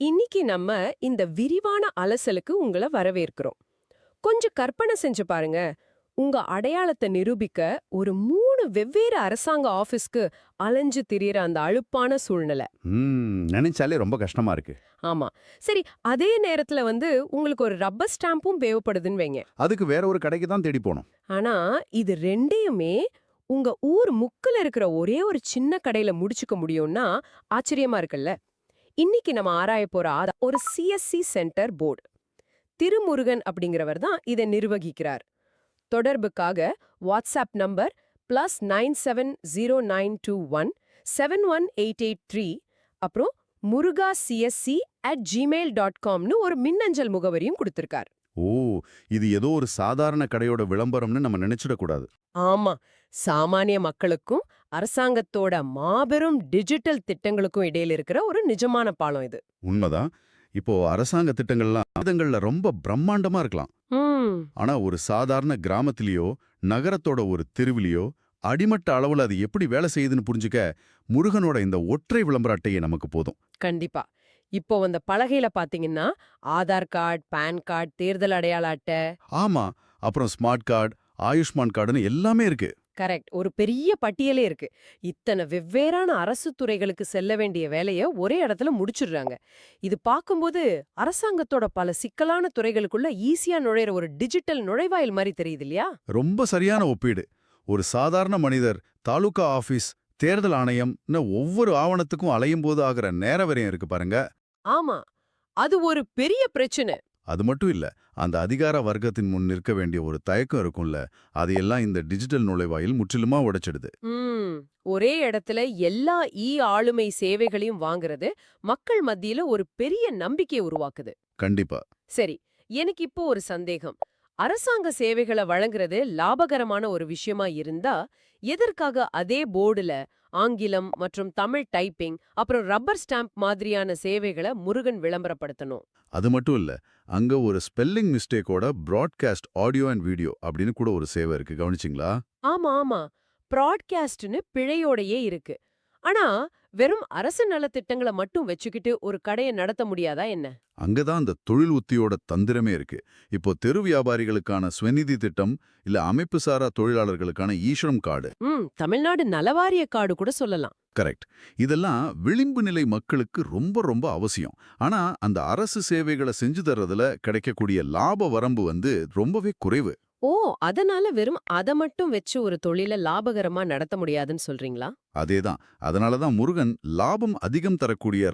இன்னைக்கு நம்ம இந்த விரிவான அலசலுக்கு உங்கள வரவேற்கிறோம். கொஞ்சம் கற்பனை செஞ்சு பாருங்க. உங்க அடையாளத்தை நிரூபிக்க ஒரு 3 வெவ்வேறு அரசாங்க ஆபீஸ்க்கு அலைஞ்சு திரியற அந்த அலுப்பான சூழ்நிலை. நினைச்சாலே ரொம்ப கஷ்டமா இருக்கு. ஆமா. சரி, அதே நேரத்துல உங்களுக்கு ஒரு ரப்பர் ஸ்டாம்பும் தேவைப்படுதுன்னு வைங்க. அதுக்கு வேற ஒரு கடைக்கு தான் தேடி போனோம். ஆனா இது ரெண்டையுமே உங்க ஊர் முக்குல இருக்கிற ஒரே ஒரு சின்ன கடையில முடிச்சுக்க முடியும்னா ஆச்சரியமா இருக்குல்ல? இன்னைக்கு நம்ம ஆராய போற ஒரு சிஎஸ்சி சென்டர் போர்டு. திருமுருகன் அப்படிங்கிறவர் தான் இதை நிர்வகிக்கிறார். தொடர்புக்காக வாட்ஸ்அப் நம்பர் +970921718883 அப்புறம் murugacsc@gmail.comனு ஒரு மின்னஞ்சல் முகவரியும் கொடுத்திருக்கார். ஓ, இது ஏதோ ஒரு சாதாரண கடையோட விளம்பரம்னு நம்ம நினைச்சிடக்கூடாது. ஆமா, சாமானிய மக்களுக்கும் அரசாங்கத்தோட மாபெரும் டிஜிட்டல் திட்டங்களுக்கும் இடையில இருக்கிற ஒரு நிஜமான பாலம் இது. உண்மைதான். இப்போ அரசாங்க திட்டங்கள்லாம் மாதங்கள்ல ரொம்ப பிரம்மாண்டமா இருக்கலாம். ம் ஆனா ஒரு சாதாரண கிராமத்திலேயோ நகரத்தோட ஒரு தெருவிலையோ அடிமட்ட அளவுல அது எப்படி வேலை செய்யுதுன்னு புரிஞ்சுக்க முருகனோட இந்த ஒற்றை விளம்பர அட்டையே நமக்கு போதும். கண்டிப்பா. இப்போ அந்த பலகையில பாத்தீங்கன்னா ஆதார் கார்டு, பான் கார்டு, தேர்தல் அடையாள அட்டை. ஆமா, அப்புறம் ஸ்மார்ட் கார்டு, ஆயுஷ்மான் கார்டுன்னு எல்லாமே இருக்கு. கரெக்ட். ஒரு பெரிய பட்டியலே இருக்கு. இத்தனை வெவ்வேறான அரசு துறைகளுக்கு செல்ல வேண்டிய வேலைய ஒரே இடத்துல முடிச்சிடுறாங்க. இது பார்க்கும்போது அரசாங்கத்தோட பல சிக்கலான துறைகளுக்குள்ள ஈஸியா நுழையிற ஒரு டிஜிட்டல் நுழைவாயில் மாதிரி தெரியுது இல்லையா? ரொம்ப சரியான ஒப்பீடு. ஒரு சாதாரண மனிதர் தாலுகா ஆபீஸ், தேர்தல் ஆணையம்னு ஒவ்வொரு ஆவணத்துக்கும் அலையும் போது ஆகிற நேர விரயம் இருக்கு பாருங்க. ஆமா. அது ஒரு பெரிய பிரச்சனை. அது மட்டும் இல்ல, அந்த அதிகார வர்க்கத்தின் முன் நிற்க வேண்டிய ஒரு தயக்கம் இருக்கும்ல, அதையெல்லாம் இந்த டிஜிட்டல் நுழைவாயில் முற்றிலுமா உடைச்சிடுது. ம் ஒரே இடத்துல எல்லா ஆளுமை சேவைகளையும் வாங்குறது மக்கள் மத்தியில ஒரு பெரிய நம்பிக்கையை உருவாக்குது. கண்டிப்பா. சரி, எனக்கு இப்போ ஒரு சந்தேகம். அரசாங்க சேவைகளை வழங்குறது லாபகரமான ஒரு விஷயமா இருந்தா எதற்காக அதே போர்டுல ஆங்கிலம் மற்றும் தமிழ் டைப்பிங் அப்புறம் ரப்பர் ஸ்டாம்ப் மாதிரியான சேவைகளை முருகன் விளம்பரப்படுத்தணும்? அது மட்டும் இல்ல, அங்க ஒரு ஸ்பெல்லிங் மிஸ்டேக்கோட பிராட்காஸ்ட் ஆடியோ அண்ட் வீடியோ அப்படின்னு கூட ஒரு சேவை இருக்கு, கவனிச்சிங்களா? ஆமா ஆமா, ப்ராட்காஸ்ட்னு பிழையோடையே இருக்கு. ஆனா வெறும் அரசு நலத்திட்டங்களை மட்டும் வச்சுக்கிட்டு ஒரு கடையை நடத்த முடியாதா என்ன? அங்கதான் அந்த தொழில் உத்தியோட தந்திரமே இருக்கு. இப்போ தெரு வியாபாரிகளுக்கான ஸ்வநிதி திட்டம், இல்ல அமைப்பு சாரா தொழிலாளர்களுக்கான ஈஸ்வரம் கார்டு. தமிழ்நாடு நலவாரிய கார்டு கூட சொல்லலாம். கரெக்ட். இதெல்லாம் விளிம்பு நிலை மக்களுக்கு ரொம்ப ரொம்ப அவசியம். ஆனா அந்த அரசு சேவைகளை செஞ்சு தர்றதுல கிடைக்கக்கூடிய லாப வரம்பு ரொம்பவே குறைவு. ஓ, அதனால வெறும் அத மட்டும் வச்சு ஒரு தொழில லாபகரமா நடத்த முடியாதுன்னு சொல்றீங்களா? அதேதான். அதனாலதான் முருகன் லாபம் அதிகம் தரக்கூடிய